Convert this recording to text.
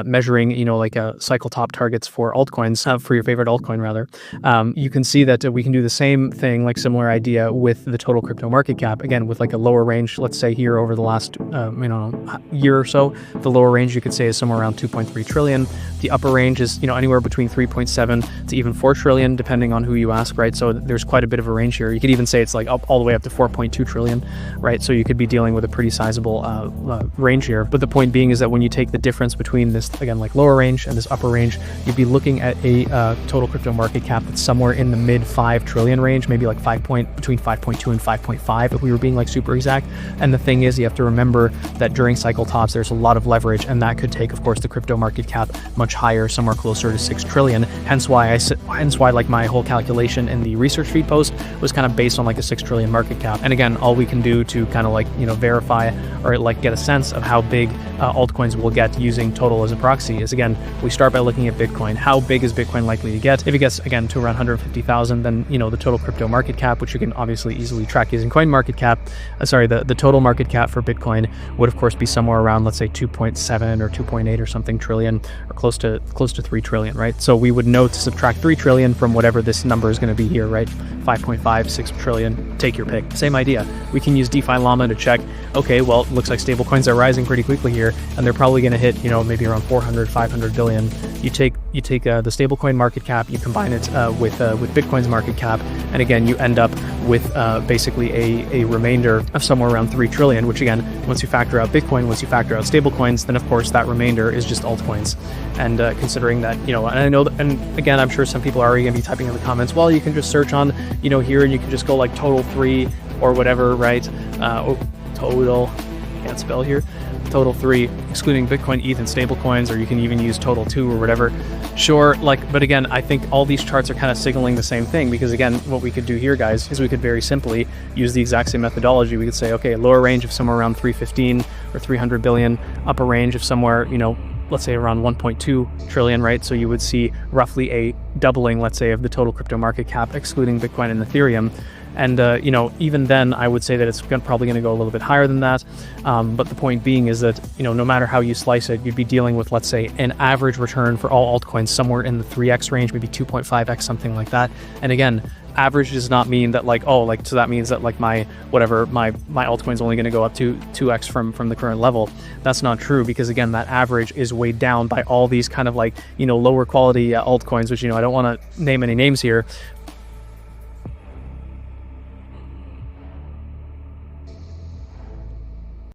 measuring, like cycle top targets for altcoins, for your favorite altcoin rather, you can see that we can do the same thing, like similar idea with the total crypto market cap, again, with like a lower range. Let's say here over the last, year or so, the lower range you could say is somewhere around 2.3 trillion. The upper range is, anywhere between 3.7 to even 4 trillion, depending on who you ask, right? So there's quite a bit of a range here. You could even say it's like all the way up to 4.2 trillion, right? So you could be dealing with a pretty sizable range here. But the point being is that when you take the difference between this, again, like lower range and this upper range, you'd be looking at a total crypto market cap that's somewhere in the mid 5 trillion range, maybe like between 5.2 and 5.5 if we were being like super exact. And the thing is, you have to remember that during cycle tops, there's a lot of leverage, and that could take, of course, the crypto market cap much higher, somewhere closer to 6 trillion. Hence why like my whole calculation in the research feed post was kind of based on like a 6 trillion market cap. And again, all we can do to kind of like, verify or like get a sense of how big altcoins will get using total as a proxy is, again, we start by looking at Bitcoin. How big is Bitcoin likely to get? If it gets, again, to around 150,000, then, the total crypto market cap, which you can obviously easily track using CoinMarketCap, the total market cap for Bitcoin would, of course, be somewhere around, let's say, 2.7 or 2.8 or something trillion, or close to 3 trillion, right? So we would know to subtract 3 trillion from whatever this number is going to be here, right? 5.5, 6 trillion, take your pick. Same idea. We can use DeFi Llama to check, okay, well, it looks like stablecoins are rising pretty quickly here, and they're probably going to hit, maybe around 400, 500 billion. You take the stablecoin market cap, you combine it with Bitcoin's market cap, and again, you end up with basically a remainder of somewhere around 3 trillion, which again, once you factor out Bitcoin, once you factor out stablecoins, then of course that remainder is just altcoins. And considering that, and I know that, and again, I'm sure some people are already going to be typing in the comments, well, you can just search on, here, and you can just go like total 3 or whatever, right? Total, can't spell here. Total 3, excluding Bitcoin, ETH, and stablecoins, or you can even use total 2 or whatever. Sure, but again, I think all these charts are kind of signaling the same thing, because again, what we could do here, guys, is we could very simply use the exact same methodology. We could say, okay, lower range of somewhere around 315 or 300 billion, upper range of somewhere, let's say around 1.2 trillion, right? So you would see roughly a doubling, let's say, of the total crypto market cap, excluding Bitcoin and Ethereum. And, even then, I would say that it's probably going to go a little bit higher than that. But the point being is that, no matter how you slice it, you'd be dealing with, let's say, an average return for all altcoins somewhere in the 3x range, maybe 2.5x, something like that. And again, average does not mean that so that means that like my altcoin's only going to go up to 2x from the current level. That's not true, because again, that average is weighed down by all these kind of like, lower quality altcoins, which, I don't want to name any names here,